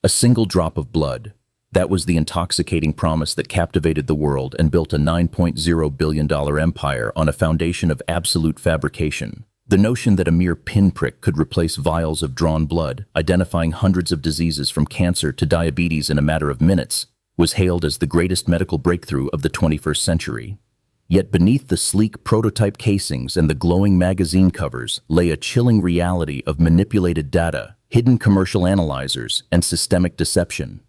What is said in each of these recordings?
A single drop of blood. That was the intoxicating promise that captivated the world and built a $9.0 billion empire on a foundation of absolute fabrication. The notion that a mere pinprick could replace vials of drawn blood, identifying hundreds of diseases from cancer to diabetes in a matter of minutes, was hailed as the greatest medical breakthrough of the 21st century. Yet beneath the sleek prototype casings and the glowing magazine covers lay a chilling reality of manipulated data, hidden commercial analyzers, and systemic deception.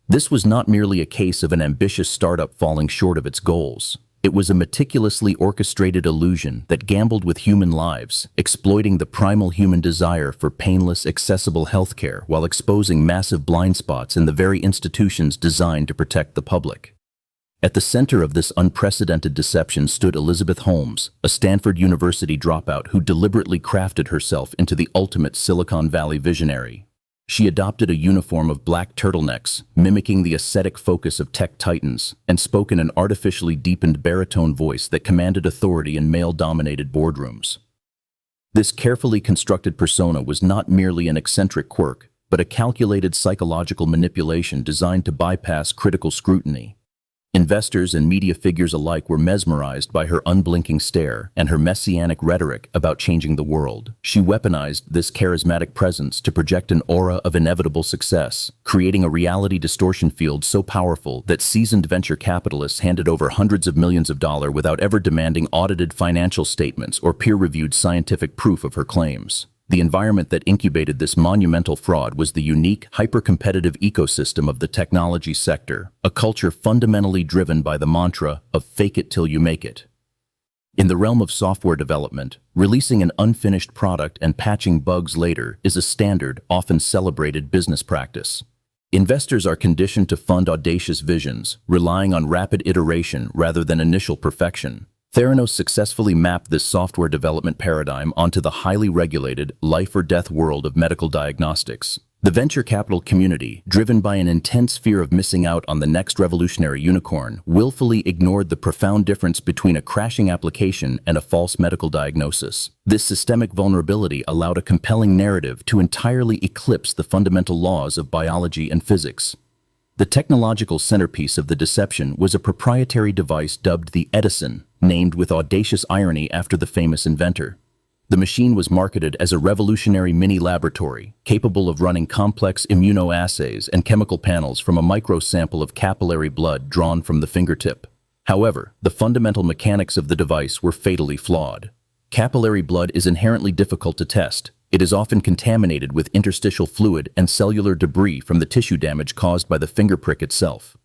This was not merely a case of an ambitious startup falling short of its goals. It was a meticulously orchestrated illusion that gambled with human lives, exploiting the primal human desire for painless, accessible healthcare while exposing massive blind spots in the very institutions designed to protect the public. At the center of this unprecedented deception stood Elizabeth Holmes, a Stanford University dropout who deliberately crafted herself into the ultimate Silicon Valley visionary. She adopted a uniform of black turtlenecks, mimicking the ascetic focus of tech titans, and spoke in an artificially deepened baritone voice that commanded authority in male-dominated boardrooms. This carefully constructed persona was not merely an eccentric quirk, but a calculated psychological manipulation designed to bypass critical scrutiny. Investors and media figures alike were mesmerized by her unblinking stare and her messianic rhetoric about changing the world. She weaponized this charismatic presence to project an aura of inevitable success, creating a reality distortion field so powerful that seasoned venture capitalists handed over hundreds of millions of dollars without ever demanding audited financial statements or peer-reviewed scientific proof of her claims. The environment that incubated this monumental fraud was the unique, hyper-competitive ecosystem of the technology sector, a culture fundamentally driven by the mantra of "fake it till you make it." In the realm of software development, releasing an unfinished product and patching bugs later is a standard, often celebrated business practice. Investors are conditioned to fund audacious visions, relying on rapid iteration rather than initial perfection. Theranos successfully mapped this software development paradigm onto the highly regulated, life-or-death world of medical diagnostics. The venture capital community, driven by an intense fear of missing out on the next revolutionary unicorn, willfully ignored the profound difference between a crashing application and a false medical diagnosis. This systemic vulnerability allowed a compelling narrative to entirely eclipse the fundamental laws of biology and physics. The technological centerpiece of the deception was a proprietary device dubbed the Edison, named with audacious irony after the famous inventor. The machine was marketed as a revolutionary mini-laboratory, capable of running complex immunoassays and chemical panels from a microsample of capillary blood drawn from the fingertip. However, the fundamental mechanics of the device were fatally flawed. Capillary blood is inherently difficult to test. It is often contaminated with interstitial fluid and cellular debris from the tissue damage caused by the finger prick itself.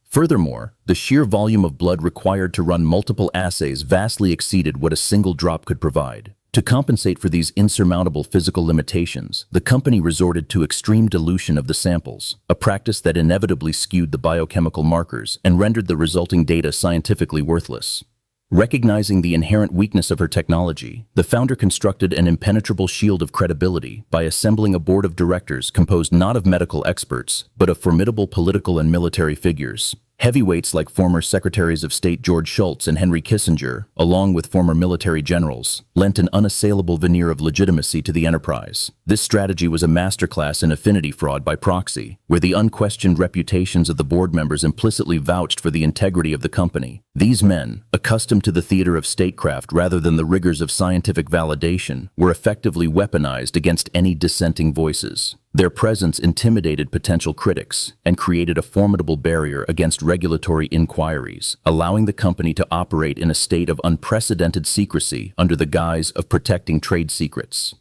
Furthermore, the sheer volume of blood required to run multiple assays vastly exceeded what a single drop could provide. To compensate for these insurmountable physical limitations, the company resorted to extreme dilution of the samples, a practice that inevitably skewed the biochemical markers and rendered the resulting data scientifically worthless. Recognizing the inherent weakness of her technology, the founder constructed an impenetrable shield of credibility by assembling a board of directors composed not of medical experts, but of formidable political and military figures. Heavyweights like former Secretaries of State George Shultz and Henry Kissinger, along with former military generals, lent an unassailable veneer of legitimacy to the enterprise. This strategy was a masterclass in affinity fraud by proxy, where the unquestioned reputations of the board members implicitly vouched for the integrity of the company. These men, accustomed to the theater of statecraft rather than the rigors of scientific validation, were effectively weaponized against any dissenting voices. Their presence intimidated potential critics and created a formidable barrier against regulatory inquiries, allowing the company to operate in a state of unprecedented secrecy under the guise of protecting trade secrets.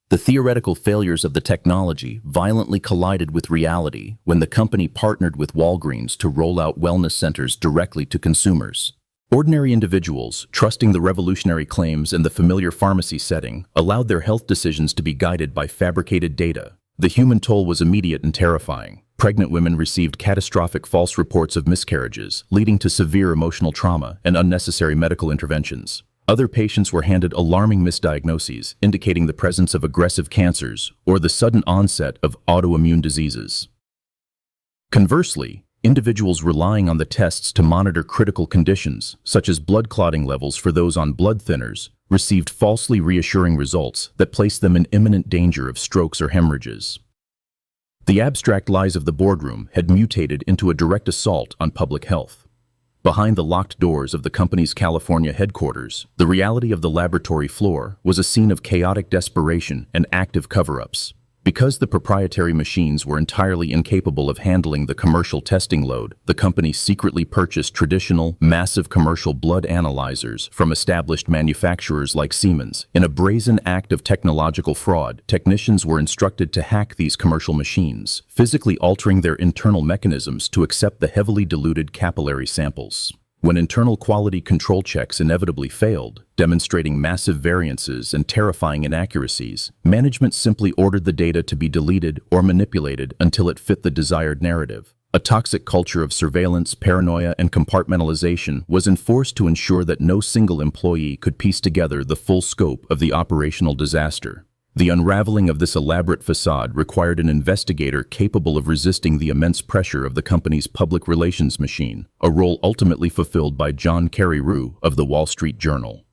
The theoretical failures of the technology violently collided with reality when the company partnered with Walgreens to roll out wellness centers directly to consumers. Ordinary individuals, trusting the revolutionary claims and the familiar pharmacy setting, allowed their health decisions to be guided by fabricated data. The human toll was immediate and terrifying. Pregnant women received catastrophic false reports of miscarriages, leading to severe emotional trauma and unnecessary medical interventions. Other patients were handed alarming misdiagnoses, indicating the presence of aggressive cancers or the sudden onset of autoimmune diseases. Conversely, individuals relying on the tests to monitor critical conditions, such as blood clotting levels for those on blood thinners, received falsely reassuring results that placed them in imminent danger of strokes or hemorrhages. The abstract lies of the boardroom had mutated into a direct assault on public health. Behind the locked doors of the company's California headquarters, the reality of the laboratory floor was a scene of chaotic desperation and active cover-ups. Because the proprietary machines were entirely incapable of handling the commercial testing load, the company secretly purchased traditional, massive commercial blood analyzers from established manufacturers like Siemens. In a brazen act of technological fraud, technicians were instructed to hack these commercial machines, physically altering their internal mechanisms to accept the heavily diluted capillary samples. When internal quality control checks inevitably failed, demonstrating massive variances and terrifying inaccuracies, management simply ordered the data to be deleted or manipulated until it fit the desired narrative. A toxic culture of surveillance, paranoia, and compartmentalization was enforced to ensure that no single employee could piece together the full scope of the operational disaster. The unraveling of this elaborate facade required an investigator capable of resisting the immense pressure of the company's public relations machine, a role ultimately fulfilled by John Carreyrou of the Wall Street Journal.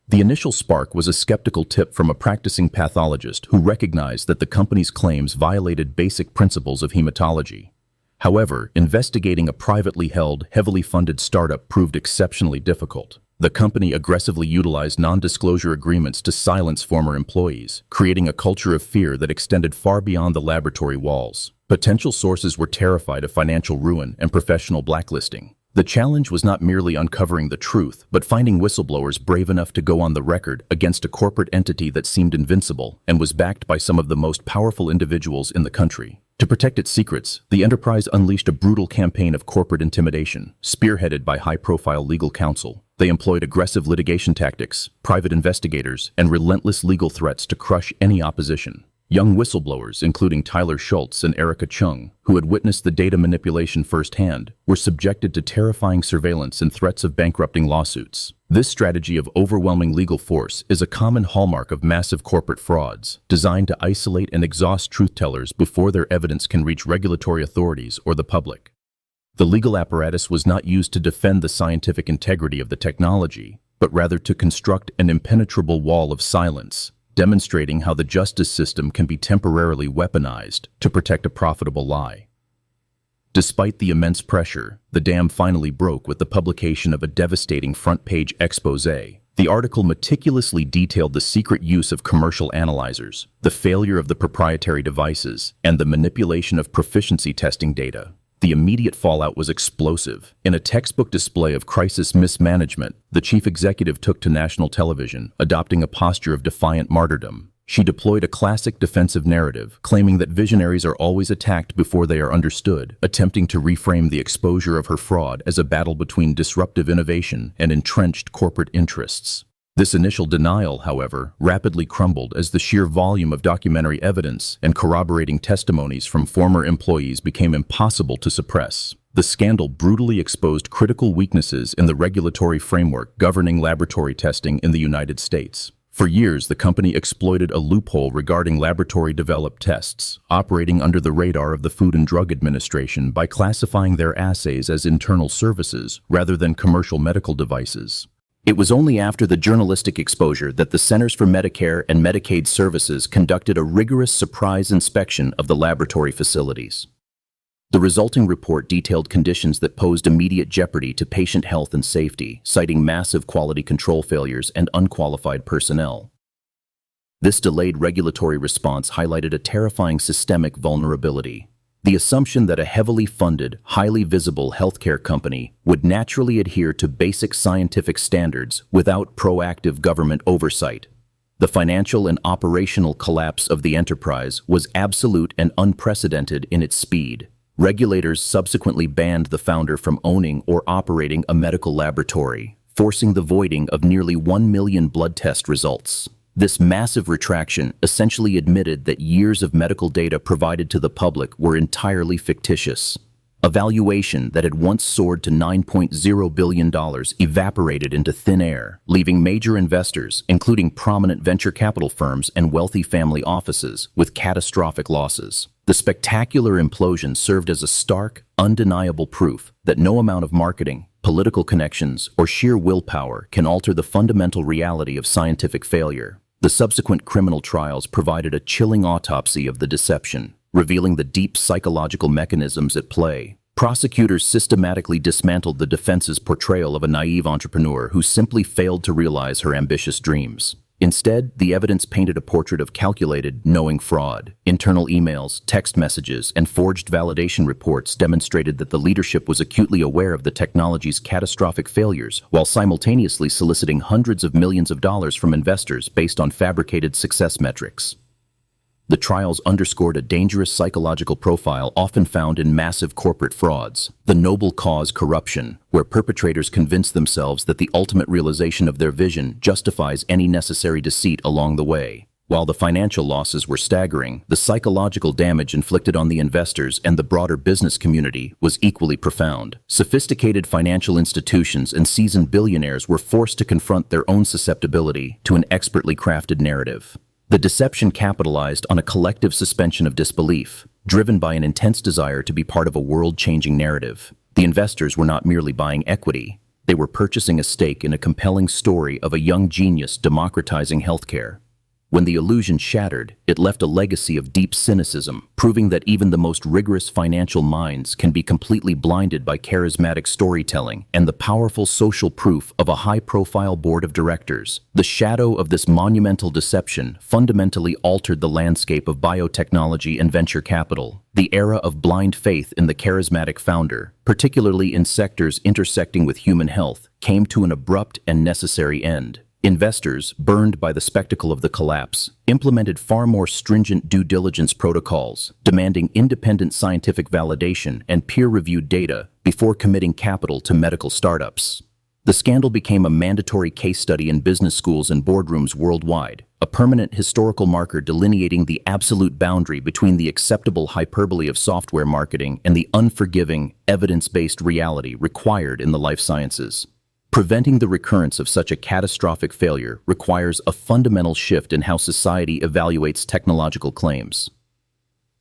The initial spark was a skeptical tip from a practicing pathologist who recognized that the company's claims violated basic principles of hematology. However, investigating a privately held, heavily funded startup proved exceptionally difficult. The company aggressively utilized non-disclosure agreements to silence former employees, creating a culture of fear that extended far beyond the laboratory walls. Potential sources were terrified of financial ruin and professional blacklisting. The challenge was not merely uncovering the truth, but finding whistleblowers brave enough to go on the record against a corporate entity that seemed invincible and was backed by some of the most powerful individuals in the country. To protect its secrets, the enterprise unleashed a brutal campaign of corporate intimidation, spearheaded by high-profile legal counsel. They employed aggressive litigation tactics, private investigators, and relentless legal threats to crush any opposition. Young whistleblowers, including Tyler Schultz and Erica Chung, who had witnessed the data manipulation firsthand, were subjected to terrifying surveillance and threats of bankrupting lawsuits. This strategy of overwhelming legal force is a common hallmark of massive corporate frauds, designed to isolate and exhaust truth-tellers before their evidence can reach regulatory authorities or the public. The legal apparatus was not used to defend the scientific integrity of the technology, but rather to construct an impenetrable wall of silence, demonstrating how the justice system can be temporarily weaponized to protect a profitable lie. Despite the immense pressure, the dam finally broke with the publication of a devastating front-page exposé. The article meticulously detailed the secret use of commercial analyzers, the failure of the proprietary devices, and the manipulation of proficiency testing data. The immediate fallout was explosive. In a textbook display of crisis mismanagement, the chief executive took to national television, adopting a posture of defiant martyrdom. She deployed a classic defensive narrative, claiming that visionaries are always attacked before they are understood, attempting to reframe the exposure of her fraud as a battle between disruptive innovation and entrenched corporate interests. This initial denial, however, rapidly crumbled as the sheer volume of documentary evidence and corroborating testimonies from former employees became impossible to suppress. The scandal brutally exposed critical weaknesses in the regulatory framework governing laboratory testing in the United States. For years, the company exploited a loophole regarding laboratory-developed tests, operating under the radar of the Food and Drug Administration by classifying their assays as internal services rather than commercial medical devices. It was only after the journalistic exposure that the Centers for Medicare and Medicaid Services conducted a rigorous surprise inspection of the laboratory facilities. The resulting report detailed conditions that posed immediate jeopardy to patient health and safety, citing massive quality control failures and unqualified personnel. This delayed regulatory response highlighted a terrifying systemic vulnerability. The assumption that a heavily funded, highly visible healthcare company would naturally adhere to basic scientific standards without proactive government oversight. The financial and operational collapse of the enterprise was absolute and unprecedented in its speed. Regulators subsequently banned the founder from owning or operating a medical laboratory, forcing the voiding of nearly 1 million blood test results. This massive retraction essentially admitted that years of medical data provided to the public were entirely fictitious. A valuation that had once soared to $9.0 billion evaporated into thin air, leaving major investors, including prominent venture capital firms and wealthy family offices, with catastrophic losses. The spectacular implosion served as a stark, undeniable proof that no amount of marketing, political connections, or sheer willpower can alter the fundamental reality of scientific failure. The subsequent criminal trials provided a chilling autopsy of the deception. revealing the deep psychological mechanisms at play. Prosecutors systematically dismantled the defense's portrayal of a naive entrepreneur who simply failed to realize her ambitious dreams. Instead, the evidence painted a portrait of calculated, knowing fraud. Internal emails, text messages, and forged validation reports demonstrated that the leadership was acutely aware of the technology's catastrophic failures, while simultaneously soliciting hundreds of millions of dollars from investors based on fabricated success metrics. The trials underscored a dangerous psychological profile often found in massive corporate frauds, the noble cause corruption, where perpetrators convince themselves that the ultimate realization of their vision justifies any necessary deceit along the way. While the financial losses were staggering, the psychological damage inflicted on the investors and the broader business community was equally profound. Sophisticated financial institutions and seasoned billionaires were forced to confront their own susceptibility to an expertly crafted narrative. The deception capitalized on a collective suspension of disbelief, driven by an intense desire to be part of a world-changing narrative. The investors were not merely buying equity, they were purchasing a stake in a compelling story of a young genius democratizing healthcare. When the illusion shattered, it left a legacy of deep cynicism, proving that even the most rigorous financial minds can be completely blinded by charismatic storytelling and the powerful social proof of a high-profile board of directors. The shadow of this monumental deception fundamentally altered the landscape of biotechnology and venture capital. The era of blind faith in the charismatic founder, particularly in sectors intersecting with human health, came to an abrupt and necessary end. Investors, burned by the spectacle of the collapse, implemented far more stringent due diligence protocols, demanding independent scientific validation and peer-reviewed data before committing capital to medical startups. The scandal became a mandatory case study in business schools and boardrooms worldwide, a permanent historical marker delineating the absolute boundary between the acceptable hyperbole of software marketing and the unforgiving, evidence-based reality required in the life sciences. Preventing the recurrence of such a catastrophic failure requires a fundamental shift in how society evaluates technological claims.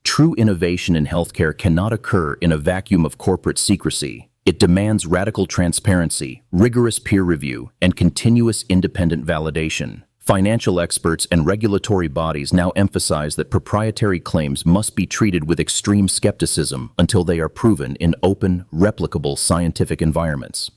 True innovation in healthcare cannot occur in a vacuum of corporate secrecy. It demands radical transparency, rigorous peer review, and continuous independent validation. Financial experts and regulatory bodies now emphasize that proprietary claims must be treated with extreme skepticism until they are proven in open, replicable scientific environments.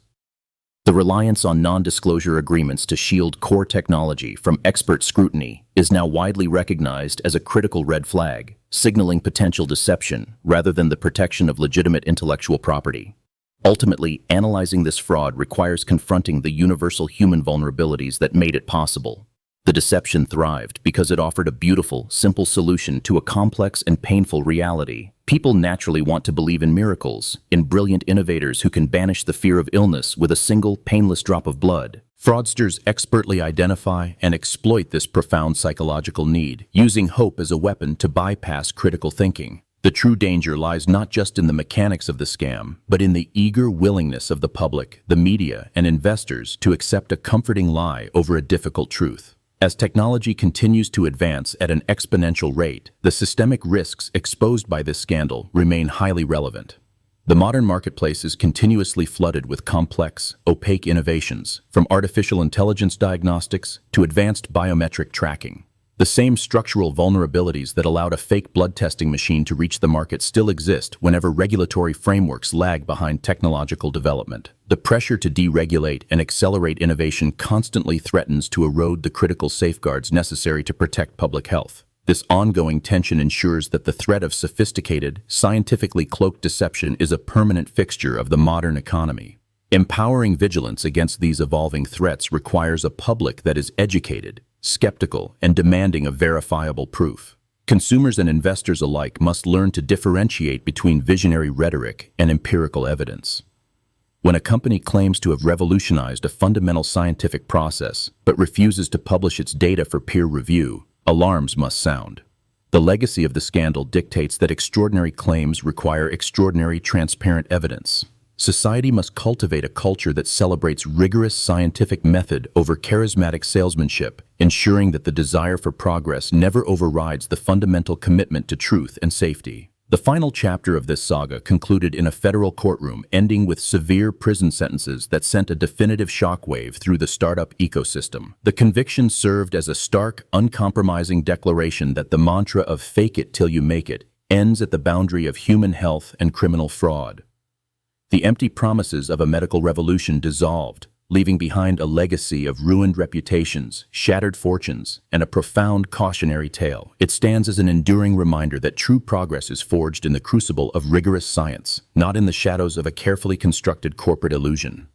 The reliance on non-disclosure agreements to shield core technology from expert scrutiny is now widely recognized as a critical red flag, signaling potential deception rather than the protection of legitimate intellectual property. Ultimately, analyzing this fraud requires confronting the universal human vulnerabilities that made it possible. The deception thrived because it offered a beautiful, simple solution to a complex and painful reality. People naturally want to believe in miracles, in brilliant innovators who can banish the fear of illness with a single, painless drop of blood. Fraudsters expertly identify and exploit this profound psychological need, using hope as a weapon to bypass critical thinking. The true danger lies not just in the mechanics of the scam, but in the eager willingness of the public, the media, and investors to accept a comforting lie over a difficult truth. As technology continues to advance at an exponential rate, the systemic risks exposed by this scandal remain highly relevant. The modern marketplace is continuously flooded with complex, opaque innovations, from artificial intelligence diagnostics to advanced biometric tracking. The same structural vulnerabilities that allowed a fake blood testing machine to reach the market still exist whenever regulatory frameworks lag behind technological development. The pressure to deregulate and accelerate innovation constantly threatens to erode the critical safeguards necessary to protect public health. This ongoing tension ensures that the threat of sophisticated, scientifically cloaked deception is a permanent fixture of the modern economy. Empowering vigilance against these evolving threats requires a public that is educated, skeptical, and demanding of verifiable proof. Consumers and investors alike must learn to differentiate between visionary rhetoric and empirical evidence. When a company claims to have revolutionized a fundamental scientific process but refuses to publish its data for peer review, alarms must sound. The legacy of the scandal dictates that extraordinary claims require extraordinary transparent evidence. Society must cultivate a culture that celebrates rigorous scientific method over charismatic salesmanship, ensuring that the desire for progress never overrides the fundamental commitment to truth and safety. The final chapter of this saga concluded in a federal courtroom, ending with severe prison sentences that sent a definitive shockwave through the startup ecosystem. The conviction served as a stark, uncompromising declaration that the mantra of "fake it till you make it" ends at the boundary of human health and criminal fraud. The empty promises of a medical revolution dissolved, leaving behind a legacy of ruined reputations, shattered fortunes, and a profound cautionary tale. It stands as an enduring reminder that true progress is forged in the crucible of rigorous science, not in the shadows of a carefully constructed corporate illusion.